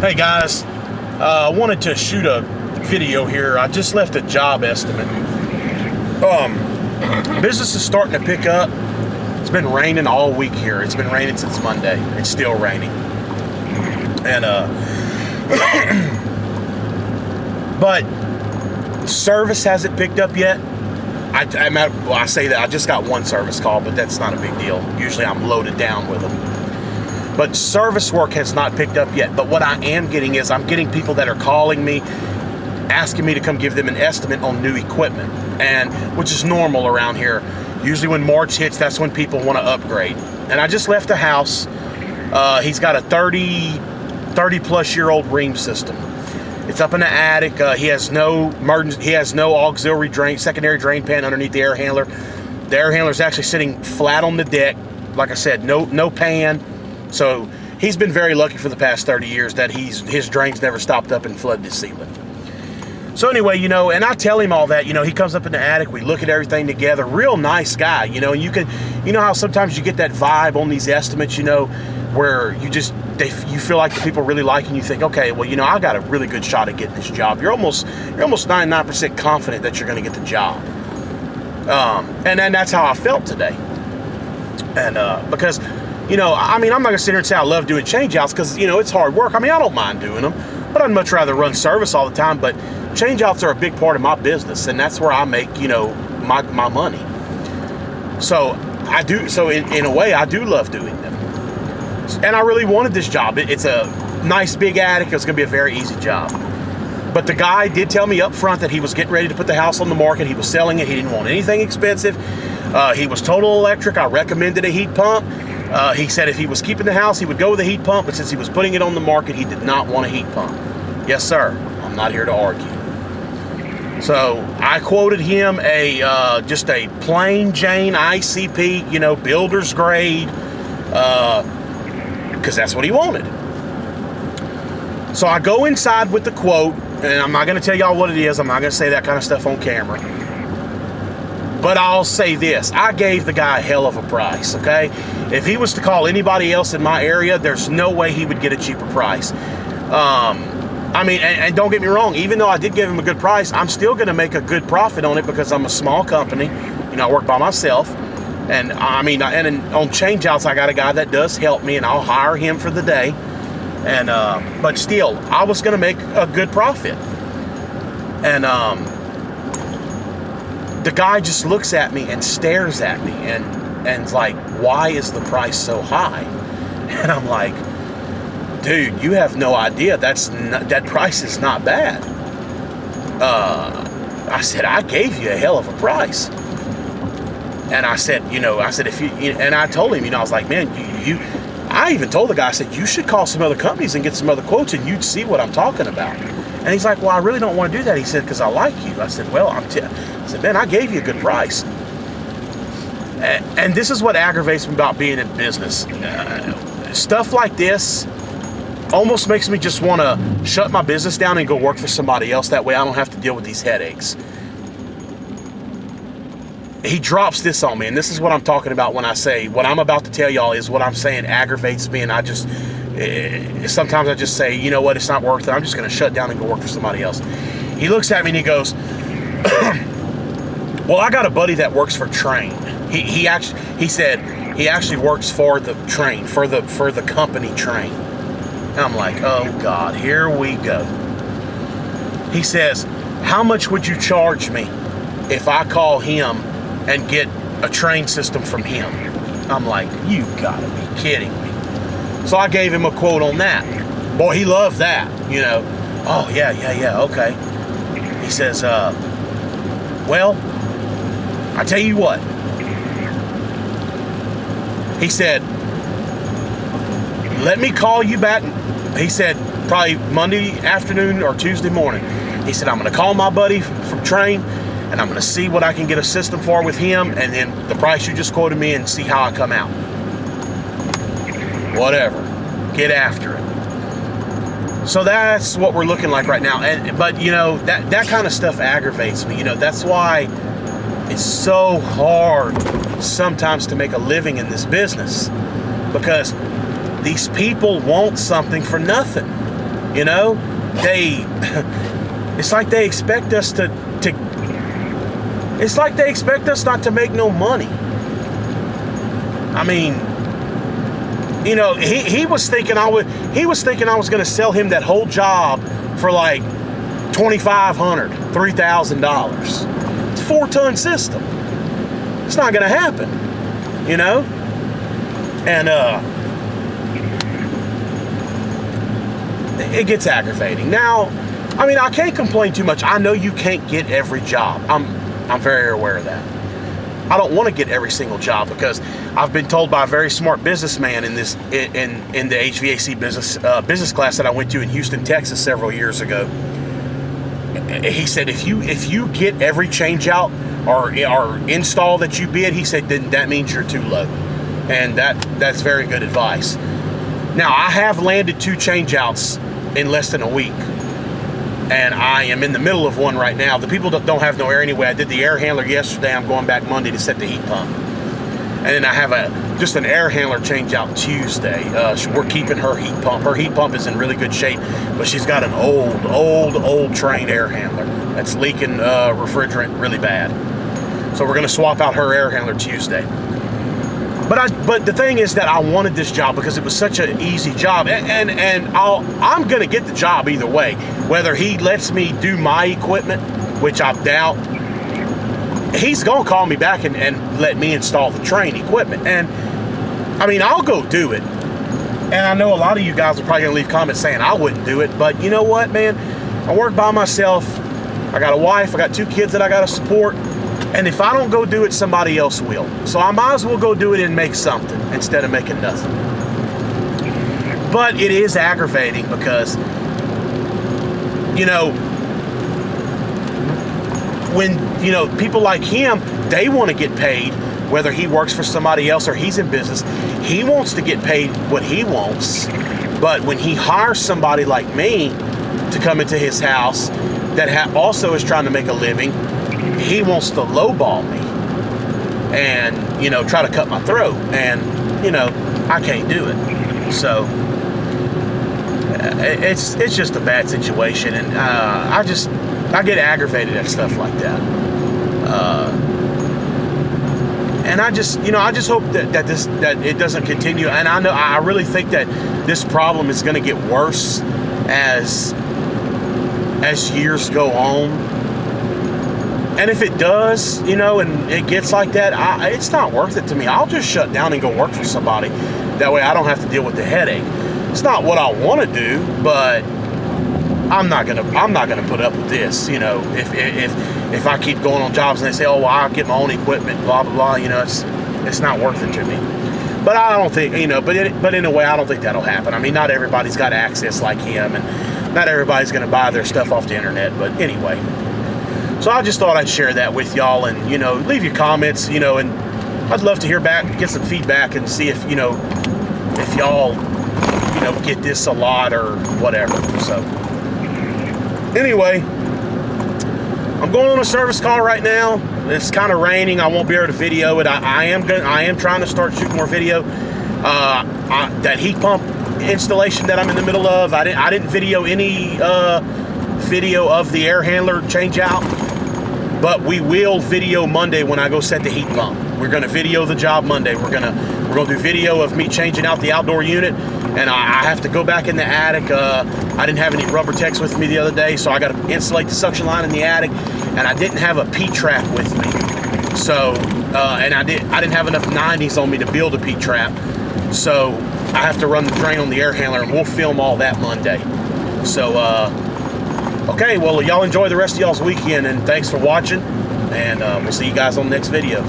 Hey guys, I wanted to shoot a video here. I just left a job estimate. Business is starting to pick up. It's been raining all week here. It's been raining since Monday. It's still raining. And but service hasn't picked up yet. I say that I just got one service call, but that's not a big deal. Usually I'm loaded down with them. But service work has not picked up yet. But what I am getting is I'm getting people that are calling me, asking me to come give them an estimate on new equipment, and which is normal around here. Usually when March hits, that's when people want to upgrade. And I just left a house. He's got a 30 plus year old ream system. It's up in the attic. He has no auxiliary drain, secondary drain pan underneath the air handler. The air handler is actually sitting flat on the deck. Like I said, no pan. So he's been very lucky for the past 30 years that his drains never stopped up and flooded his ceiling. So anyway, and I tell him all that. He comes up in the attic. We look at everything together. Real nice guy. And you know how sometimes you get that vibe on these estimates. Where you feel like the people really like you. And you think, okay, well, I got a really good shot at getting this job. You're almost 99% confident that you're going to get the job. And then that's how I felt today. And because. I'm not going to sit here and say I love doing changeouts because, it's hard work. I don't mind doing them, but I'd much rather run service all the time. But changeouts are a big part of my business, and that's where I make, my money. So I do. So in a way, I do love doing them. And I really wanted this job. It's a nice big attic. It's going to be a very easy job. But the guy did tell me up front that he was getting ready to put the house on the market. He was selling it. He didn't want anything expensive. He was total electric. I recommended a heat pump. He said if he was keeping the house, he would go with a heat pump, but since he was putting it on the market, he did not want a heat pump. Yes, sir. I'm not here to argue. So I quoted him just a plain Jane ICP, builder's grade, because that's what he wanted. So I go inside with the quote, and I'm not going to tell y'all what it is. I'm not going to say that kind of stuff on camera. But I'll say this, I gave the guy a hell of a price, okay? If he was to call anybody else in my area, there's no way he would get a cheaper price. And don't get me wrong, even though I did give him a good price, I'm still going to make a good profit on it because I'm a small company. I work by myself. And on changeouts, I got a guy that does help me, and I'll hire him for the day. And but still, I was going to make a good profit. And the guy just looks at me and stares at me and's like, why is the price so high? And I'm like, dude, you have no idea. That price is not bad. I said, I gave you a hell of a price. And I said, if you, and I told him, I was like, man, I even told the guy, I said, you should call some other companies and get some other quotes and you'd see what I'm talking about. And he's like, well, I really don't want to do that. He said, because I like you. I said, well, I said, man, I gave you a good price. And this is what aggravates me about being in business. Stuff like this almost makes me just want to shut my business down and go work for somebody else. That way I don't have to deal with these headaches. He drops this on me, and this is what I'm talking about when I say what I'm about to tell y'all is what I'm saying aggravates me, and sometimes I just say, you know what, it's not worth it. I'm just going to shut down and go work for somebody else. He looks at me and he goes, well, I got a buddy that works for Train. He said he actually works for the Train, for the company Train. And I'm like, oh God, here we go. He says, how much would you charge me if I call him and get a Train system from him? I'm like, you gotta be kidding me. So I gave him a quote on that. Boy, he loved that, Oh, yeah, okay. He says, well, I tell you what. He said, let me call you back. He said, probably Monday afternoon or Tuesday morning. He said, I'm going to call my buddy from Train, and I'm going to see what I can get a system for with him, and then the price you just quoted me, and see how I come out. Whatever. Get after it. So that's what we're looking like right now. But that kind of stuff aggravates me. That's why it's so hard sometimes to make a living in this business, because these people want something for nothing. You know, it's like they expect us it's like they expect us not to make no money. I mean, you know, he was thinking I was going to sell him that whole job for like $2,500, $3,000. It's a 4-ton system. It's not going to happen, you know? And it gets aggravating. Now, I mean, I can't complain too much. I know you can't get every job. I'm very aware of that. I don't want to get every single job because I've been told by a very smart businessman in the HVAC business class that I went to in Houston, Texas several years ago. He said if you get every change out or install that you bid, he said then that means you're too low, and that's very good advice. Now I have landed 2 change outs in less than a week, and I am in the middle of one right now. The people don't have no air anyway. I did the air handler yesterday. I'm going back Monday to set the heat pump. And then I have just an air handler change out Tuesday. We're keeping her heat pump. Her heat pump is in really good shape, but she's got an old train air handler that's leaking refrigerant really bad. So we're going to swap out her air handler Tuesday. But the thing is that I wanted this job because it was such an easy job, and I'm going to get the job either way. Whether he lets me do my equipment, which I doubt, he's going to call me back and let me install the train equipment. And I mean, I'll go do it. And I know a lot of you guys are probably going to leave comments saying I wouldn't do it, but you know what, man? I work by myself. I got a wife. I got 2 kids that I got to support. And if I don't go do it, somebody else will. So I might as well go do it and make something instead of making nothing. But it is aggravating because, you know, when, you know, people like him, they want to get paid, whether he works for somebody else or he's in business. He wants to get paid what he wants. But when he hires somebody like me to come into his house that also is trying to make a living, he wants to lowball me and, you know, try to cut my throat. And, you know, I can't do it. So it's just a bad situation. And I get aggravated at stuff like that. And I just hope that it doesn't continue. And I really think that this problem is going to get worse as years go on. And if it does, you know, and it gets like that, it's not worth it to me. I'll just shut down and go work for somebody. That way I don't have to deal with the headache. It's not what I want to do, but I'm not gonna put up with this. You know, if I keep going on jobs and they say, oh, well, I'll get my own equipment, blah blah blah. You know, it's not worth it to me. But I don't think, you know, but in a way, I don't think that'll happen. I mean, not everybody's got access like him, and not everybody's gonna buy their stuff off the internet. But anyway. So I just thought I'd share that with y'all, and, you know, leave your comments, you know, and I'd love to hear back, get some feedback, and see if, you know, if y'all, you know, get this a lot or whatever. So anyway, I'm going on a service call right now. It's kind of raining. I won't be able to video it. I am trying to start shooting more video. That heat pump installation that I'm in the middle of, I didn't video any video of the air handler change out. But we will video Monday when I go set the heat pump. We're going to video the job Monday. We're going to do video of me changing out the outdoor unit, and I have to go back in the attic. I didn't have any rubber techs with me the other day, so I got to insulate the suction line in the attic, and I didn't have a P-trap with me. So, and I didn't have enough 90s on me to build a P-trap. So I have to run the drain on the air handler, and we'll film all that Monday. So, okay, well, y'all enjoy the rest of y'all's weekend, and thanks for watching, and we'll see you guys on the next video.